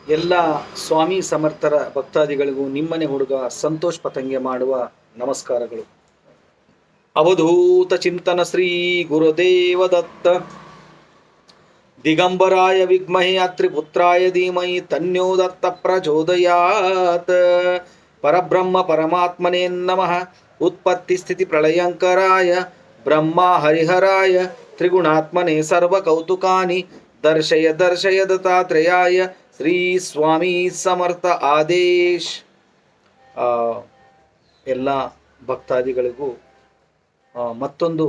ಎಲ್ಲ ಸ್ವಾಮಿ ಸಮರ್ಥರ ಭಕ್ತಾದಿಗಳಿಗೂ ನಿಮ್ಮನೆ ಹುಡುಗ ಸಂತೋಷ್ ಪತಂಗೆ ಮಾಡುವ ನಮಸ್ಕಾರಗಳು. ಅವಧೂತ ಚಿಂತನ ಶ್ರೀ ಗುರುದೇವ ದತ್ತ ದಿಗಂಬರಾಯ ವಿದ್ಮಹೆ ಅತ್ರಿಪುತ್ರಾಯ ಧೀಮಹಿ ತನ್ಯೋ ದತ್ತ ಪ್ರಚೋದಯಾತ್. ಪರಬ್ರಹ್ಮ ಪರಮಾತ್ಮನೇ ನಮಃ. ಉತ್ಪತ್ತಿ ಸ್ಥಿತಿ ಪ್ರಳಯಂಕರಾಯ ಬ್ರಹ್ಮ ಹರಿಹರಾಯ ತ್ರಿಗುಣಾತ್ಮನೆ ಸರ್ವ ಕೌತುಕಾನಿ ದರ್ಶಯ ದರ್ಶಯ ದತ್ತಾತ್ರೇಯಾಯ ಶ್ರೀ ಸ್ವಾಮಿ ಸಮರ್ಥ ಆದೇಶ್. ಎಲ್ಲ ಭಕ್ತಾದಿಗಳಿಗೂ ಮತ್ತೊಂದು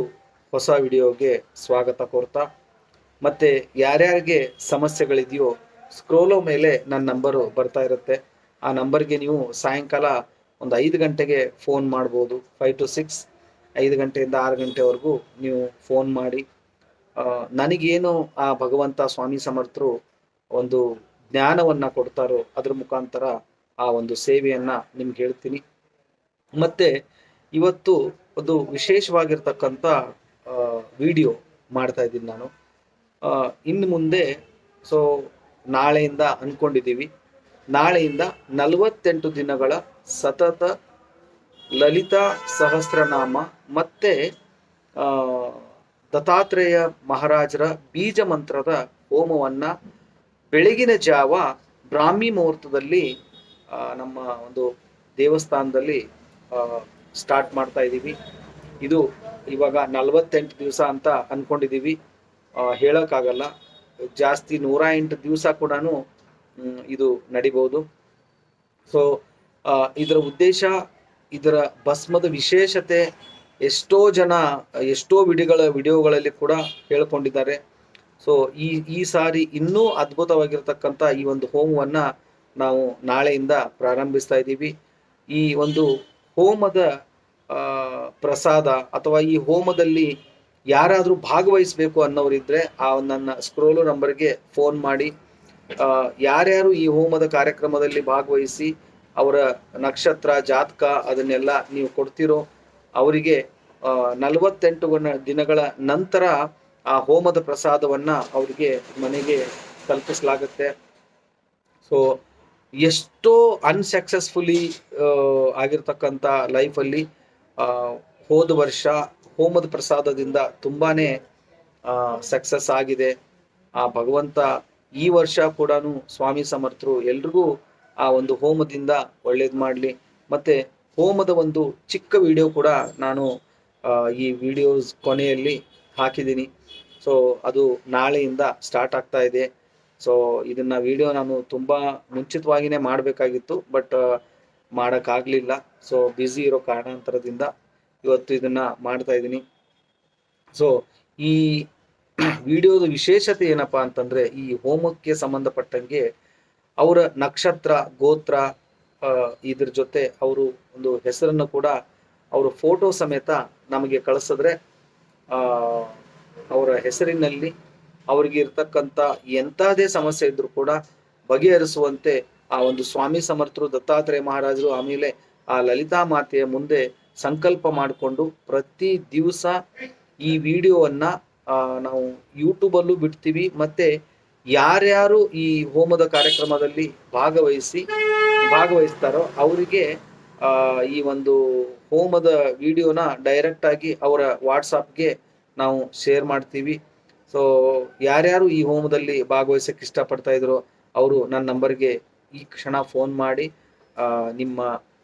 ಹೊಸ ವಿಡಿಯೋಗೆ ಸ್ವಾಗತ ಕೋರ್ತಾ, ಮತ್ತು ಯಾರ್ಯಾರಿಗೆ ಸಮಸ್ಯೆಗಳಿದೆಯೋ ಸ್ಕ್ರೋಲೋ ಮೇಲೆ ನನ್ನ ನಂಬರು ಬರ್ತಾ ಇರುತ್ತೆ. ಆ ನಂಬರ್ಗೆ ನೀವು ಸಾಯಂಕಾಲ ಒಂದು 5 ಗಂಟೆಗೆ ಫೋನ್ ಮಾಡ್ಬೋದು. 5 to 6, 5 ಗಂಟೆಯಿಂದ 6 ಗಂಟೆವರೆಗೂ ನೀವು ಫೋನ್ ಮಾಡಿ ನನಗೇನು ಆ ಭಗವಂತ ಸ್ವಾಮಿ ಸಮರ್ಥರು ಒಂದು ಜ್ಞಾನವನ್ನು ಕೊಡ್ತಾರೋ ಅದ್ರ ಮುಖಾಂತರ ಆ ಒಂದು ಸೇವೆಯನ್ನು ನಿಮ್ಗೆ ಹೇಳ್ತೀನಿ. ಮತ್ತು ಇವತ್ತು ಒಂದು ವಿಶೇಷವಾಗಿರ್ತಕ್ಕಂಥ ವಿಡಿಯೋ ಮಾಡ್ತಾ ಇದ್ದೀನಿ ನಾನು. ಇನ್ನು ಮುಂದೆ ನಾಳೆಯಿಂದ ಅಂದ್ಕೊಂಡಿದ್ದೀವಿ, ನಾಳೆಯಿಂದ 48 ದಿನಗಳ ಸತತ ಲಲಿತಾ ಸಹಸ್ರನಾಮ ಮತ್ತು ದತ್ತಾತ್ರೇಯ ಮಹಾರಾಜರ ಬೀಜ ಮಂತ್ರದ ಹೋಮವನ್ನು ಬೆಳಗಿನ ಜಾವ ಬ್ರಾಹ್ಮಿ ಮುಹೂರ್ತದಲ್ಲಿ ನಮ್ಮ ಒಂದು ದೇವಸ್ಥಾನದಲ್ಲಿ ಸ್ಟಾರ್ಟ್ ಮಾಡ್ತಾ ಇದ್ದೀವಿ. ಇದು ಇವಾಗ 48 ದಿವಸ ಅಂತ ಅಂದ್ಕೊಂಡಿದ್ದೀವಿ. ಹೇಳೋಕ್ಕಾಗಲ್ಲ, ಜಾಸ್ತಿ 108 ದಿವಸ ಕೂಡ ಇದು ನಡಿಬೋದು. ಇದರ ಉದ್ದೇಶ, ಇದರ ಭಸ್ಮದ ವಿಶೇಷತೆ ಎಷ್ಟೋ ಜನ ಎಷ್ಟೋ ವಿಡಿಯೋಗಳಲ್ಲಿ ಕೂಡ ಹೇಳ್ಕೊಂಡಿದ್ದಾರೆ. ಈ ಸಾರಿ ಇನ್ನೂ ಅದ್ಭುತವಾಗಿರ್ತಕ್ಕಂಥ ಈ ಒಂದು ಹೋಮವನ್ನು ನಾವು ನಾಳೆಯಿಂದ ಪ್ರಾರಂಭಿಸ್ತಾ ಇದ್ದೀವಿ. ಈ ಒಂದು ಹೋಮದ ಪ್ರಸಾದ ಅಥವಾ ಈ ಹೋಮದಲ್ಲಿ ಯಾರಾದರೂ ಭಾಗವಹಿಸಬೇಕು ಅನ್ನೋರಿದ್ರೆ ಆ ನನ್ನ ಸ್ಕ್ರೋಲು ನಂಬರ್ಗೆ ಫೋನ್ ಮಾಡಿ. ಯಾರ್ಯಾರು ಈ ಹೋಮದ ಕಾರ್ಯಕ್ರಮದಲ್ಲಿ ಭಾಗವಹಿಸಿ ಅವರ ನಕ್ಷತ್ರ ಜಾತಕ ಅದನ್ನೆಲ್ಲ ನೀವು ಕೊಡ್ತಿರೋ ಅವರಿಗೆ 48 ದಿನಗಳ ನಂತರ ಆ ಹೋಮದ ಪ್ರಸಾದವನ್ನು ಅವರಿಗೆ ಮನೆಗೆ ತಲುಪಿಸಲಾಗುತ್ತೆ. ಎಷ್ಟೋ ಅನ್ಸಕ್ಸಸ್ಫುಲಿ ಆಗಿರ್ತಕ್ಕಂಥ ಲೈಫಲ್ಲಿ ಹೋದ ವರ್ಷ ಹೋಮದ ಪ್ರಸಾದದಿಂದ ತುಂಬಾ ಸಕ್ಸಸ್ ಆಗಿದೆ. ಆ ಭಗವಂತ ಈ ವರ್ಷ ಕೂಡ ಸ್ವಾಮಿ ಸಮರ್ಥರು ಎಲ್ರಿಗೂ ಆ ಒಂದು ಹೋಮದಿಂದ ಒಳ್ಳೇದು ಮಾಡಲಿ. ಮತ್ತು ಹೋಮದ ಒಂದು ಚಿಕ್ಕ ವಿಡಿಯೋ ಕೂಡ ನಾನು ಈ ವಿಡಿಯೋಸ್ ಕೊನೆಯಲ್ಲಿ ಹಾಕಿದ್ದೀನಿ. ಅದು ನಾಳೆಯಿಂದ ಸ್ಟಾರ್ಟ್ ಆಗ್ತಾ ಇದೆ. ಇದನ್ನು ವಿಡಿಯೋ ನಾನು ತುಂಬ ಮುಂಚಿತವಾಗಿಯೇ ಮಾಡಬೇಕಾಗಿತ್ತು, ಬಟ್ ಮಾಡೋಕ್ಕಾಗಲಿಲ್ಲ. ಬ್ಯುಸಿ ಇರೋ ಕಾರಣಾಂತರದಿಂದ ಇವತ್ತು ಇದನ್ನು ಮಾಡ್ತಾ ಇದ್ದೀನಿ. ಈ ವಿಡಿಯೋದ ವಿಶೇಷತೆ ಏನಪ್ಪ ಅಂತಂದರೆ, ಈ ಹೋಮಕ್ಕೆ ಸಂಬಂಧಪಟ್ಟಂಗೆ ಅವರ ನಕ್ಷತ್ರ ಗೋತ್ರ ಇದ್ರ ಜೊತೆ ಅವರು ಒಂದು ಹೆಸರನ್ನು ಕೂಡ ಅವರು ಫೋಟೋ ಸಮೇತ ನಮಗೆ ಕಳಿಸಿದ್ರೆ ಅವರ ಹೆಸರಿನಲ್ಲಿ ಅವರಿಗೆ ಇರ್ತಕ್ಕಂಥ ಎಂಥದೇ ಸಮಸ್ಯೆ ಇದ್ರೂ ಕೂಡ ಬಗೆಹರಿಸುವಂತೆ ಆ ಒಂದು ಸ್ವಾಮಿ ಸಮರ್ಥರು ದತ್ತಾತ್ರೇಯ ಮಹಾರಾಜರು ಆಮೇಲೆ ಆ ಲಲಿತಾ ಮಾತೆಯ ಮುಂದೆ ಸಂಕಲ್ಪ ಮಾಡಿಕೊಂಡು ಪ್ರತಿ ದಿವಸ ಈ ವಿಡಿಯೋವನ್ನ ನಾವು ಯೂಟ್ಯೂಬಲ್ಲೂ ಬಿಡ್ತೀವಿ. ಮತ್ತೆ ಯಾರ್ಯಾರು ಈ ಹೋಮದ ಕಾರ್ಯಕ್ರಮದಲ್ಲಿ ಭಾಗವಹಿಸ್ತಾರೋ ಅವರಿಗೆ ಈ ಒಂದು ಹೋಮದ ವಿಡಿಯೋನ ಡೈರೆಕ್ಟ್ ಆಗಿ ಅವರ ವಾಟ್ಸಾಪ್ಗೆ ನಾವು ಶೇರ್ ಮಾಡ್ತೀವಿ. ಯಾರ್ಯಾರು ಈ ಹೋಮದಲ್ಲಿ ಭಾಗವಹಿಸಕ್ಕೆ ಇಷ್ಟಪಡ್ತಾ ಇದ್ರು ಅವರು ನನ್ನ ನಂಬರ್ಗೆ ಈ ಕ್ಷಣ ಫೋನ್ ಮಾಡಿ ನಿಮ್ಮ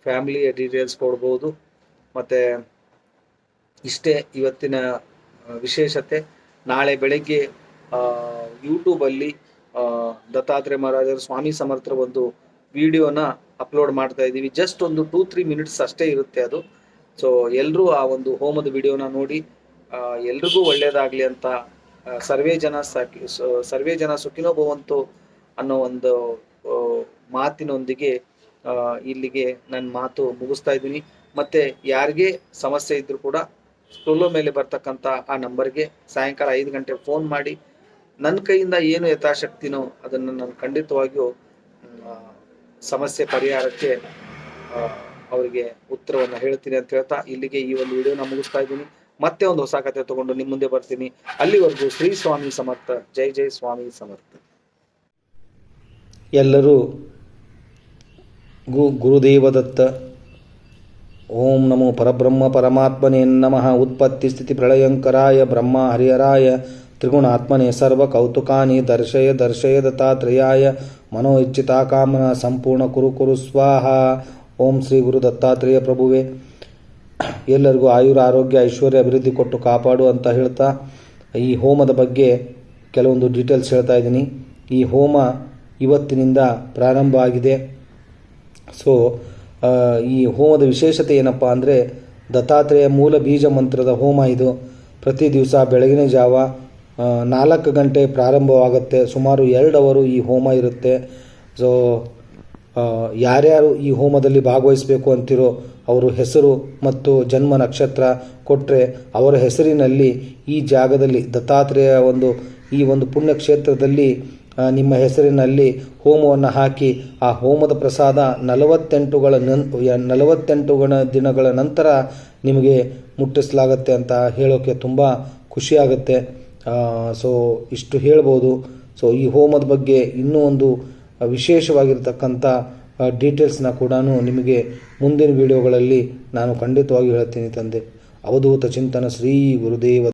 ಫ್ಯಾಮಿಲಿಯ ಡೀಟೇಲ್ಸ್ ಕೊಡ್ಬೋದು. ಮತ್ತು ಇಷ್ಟೇ ಇವತ್ತಿನ ವಿಶೇಷತೆ. ನಾಳೆ ಬೆಳಗ್ಗೆ ಯೂಟ್ಯೂಬಲ್ಲಿ ದತ್ತಾತ್ರೇಯ ಮಹಾರಾಜರು ಸ್ವಾಮಿ ಸಮರ್ಥರ ಒಂದು ವಿಡಿಯೋನ ಅಪ್ಲೋಡ್ ಮಾಡ್ತಾ ಇದ್ದೀವಿ. ಜಸ್ಟ್ ಒಂದು 2-3 ಮಿನಿಟ್ಸ್ ಅಷ್ಟೇ ಇರುತ್ತೆ ಅದು. ಎಲ್ಲರೂ ಆ ಒಂದು ಹೋಮದ ವಿಡಿಯೋನ ನೋಡಿ ಎಲ್ರಿಗೂ ಒಳ್ಳೇದಾಗಲಿ ಅಂತ ಸರ್ವೇ ಜನ ಸುಖಿನೋ ಭವಂತು ಅನ್ನೋ ಒಂದು ಮಾತಿನೊಂದಿಗೆ ಇಲ್ಲಿಗೆ ನನ್ನ ಮಾತು ಮುಗಿಸ್ತಾ ಇದ್ದೀನಿ. ಮತ್ತು ಯಾರಿಗೆ ಸಮಸ್ಯೆ ಇದ್ದರೂ ಕೂಡ ಸ್ಕ್ರೋಲ್ ಮೇಲೆ ಬರ್ತಕ್ಕಂಥ ಆ ನಂಬರ್ಗೆ ಸಾಯಂಕಾಲ 5 ಗಂಟೆಗೆ ಫೋನ್ ಮಾಡಿ ನನ್ನ ಕೈಯಿಂದ ಏನು ಯಥಾಶಕ್ತಿನೋ ಅದನ್ನು ನಾನು ಖಂಡಿತವಾಗಿಯೂ ಸಮಸ್ಯೆ ಪರಿಹಾರಕ್ಕೆ ಅವರಿಗೆ ಉತ್ತರವನ್ನು ಹೇಳ್ತೀನಿ ಅಂತ ಹೇಳ್ತಾ ಇಲ್ಲಿಗೆ ಈ ಒಂದು ವಿಡಿಯೋನ ಮುಗಿಸ್ತಾ ಇದ್ದೀನಿ. ಮತ್ತೆ ಒಂದು ಹೊಸ ಕಥೆ ತಗೊಂಡು ನಿಮ್ಮ ಮುಂದೆ ಬರ್ತೀನಿ. ಅಲ್ಲಿವರೆಗೂ ಶ್ರೀ ಸ್ವಾಮಿ ಸಮರ್ಥ. ಜೈ ಜೈ ಸ್ವಾಮಿ ಸಮರ್ಥ. ಎಲ್ಲರೂ ಗುರುದೇವದತ್ತ. ಓಂ ನಮೋ ಪರಬ್ರಹ್ಮ ಪರಮಾತ್ಮನೇ ನಮಃ. ಉತ್ಪತ್ತಿ ಸ್ಥಿತಿ ಪ್ರಳಯಂಕರಾಯ ಬ್ರಹ್ಮ ಹರಿಹರಾಯ ತ್ರಿಗುಣಾತ್ಮನೆ ಸರ್ವ ಕೌತುಕಾನಿ ದರ್ಶಯ ದರ್ಶಯ ದತ್ತಾತ್ರೇಯಾಯ ಮನೋ ಇಚ್ಛಿತಾ ಕಾಮನ ಸಂಪೂರ್ಣ ಕುರು ಕುರು ಸ್ವಾಹ. ಓಂ ಶ್ರೀ ಗುರು ದತ್ತಾತ್ರೇಯ ಪ್ರಭುವೇ ಎಲ್ಲರಿಗೂ ಆಯುರ ಆರೋಗ್ಯ ಐಶ್ವರ್ಯ ಅಭಿವೃದ್ಧಿ ಕೊಟ್ಟು ಕಾಪಾಡು ಅಂತ ಹೇಳ್ತಾ ಈ ಹೋಮದ ಬಗ್ಗೆ ಕೆಲವೊಂದು ಡೀಟೇಲ್ಸ್ ಹೇಳ್ತಾ ಇದ್ದೀನಿ. ಈ ಹೋಮ ಇವತ್ತಿನಿಂದ ಪ್ರಾರಂಭ ಆಗಿದೆ. ಸೊ ಈ ಹೋಮದ ವಿಶೇಷತೆ ಏನಪ್ಪ ಅಂದರೆ ದತ್ತಾತ್ರೇಯ ಮೂಲ ಬೀಜ ಮಂತ್ರದ ಹೋಮ ಇದು. ಪ್ರತಿ ದಿವಸ ಬೆಳಗಿನ ಜಾವ 4 ಗಂಟೆ ಪ್ರಾರಂಭವಾಗುತ್ತೆ. ಸುಮಾರು 2 ಅವರು ಈ ಹೋಮ ಇರುತ್ತೆ. ಸೊ ಯಾರ್ಯಾರು ಈ ಹೋಮದಲ್ಲಿ ಭಾಗವಹಿಸಬೇಕು ಅಂತಿರೋ ಅವರು ಹೆಸರು ಮತ್ತು ಜನ್ಮ ನಕ್ಷತ್ರ ಕೊಟ್ಟರೆ ಅವರ ಹೆಸರಿನಲ್ಲಿ ಈ ಜಾಗದಲ್ಲಿ ದತ್ತಾತ್ರೇಯ ಈ ಒಂದು ಪುಣ್ಯಕ್ಷೇತ್ರದಲ್ಲಿ ನಿಮ್ಮ ಹೆಸರಿನಲ್ಲಿ ಹೋಮವನ್ನು ಹಾಕಿ ಆ ಹೋಮದ ಪ್ರಸಾದ 48 ದಿನಗಳ ನಂತರ ನಿಮಗೆ ಮುಟ್ಟಿಸಲಾಗುತ್ತೆ ಅಂತ ಹೇಳೋಕ್ಕೆ ತುಂಬ ಖುಷಿಯಾಗುತ್ತೆ. ಸೊ ಇಷ್ಟು ಹೇಳ್ಬೋದು. ಸೊ ಈ ಹೋಮದ ಬಗ್ಗೆ ಇನ್ನೂ ಒಂದು ವಿಶೇಷವಾಗಿರ್ತಕ್ಕಂಥ ಡೀಟೇಲ್ಸ್ನ ಕೂಡ ನಿಮಗೆ ಮುಂದಿನ ವಿಡಿಯೋಗಳಲ್ಲಿ ನಾನು ಖಂಡಿತವಾಗಿ ಹೇಳ್ತೀನಿ ತಂದೆ. ಅವಧೂತ ಚಿಂತನ ಶ್ರೀ ಗುರುದೇವ.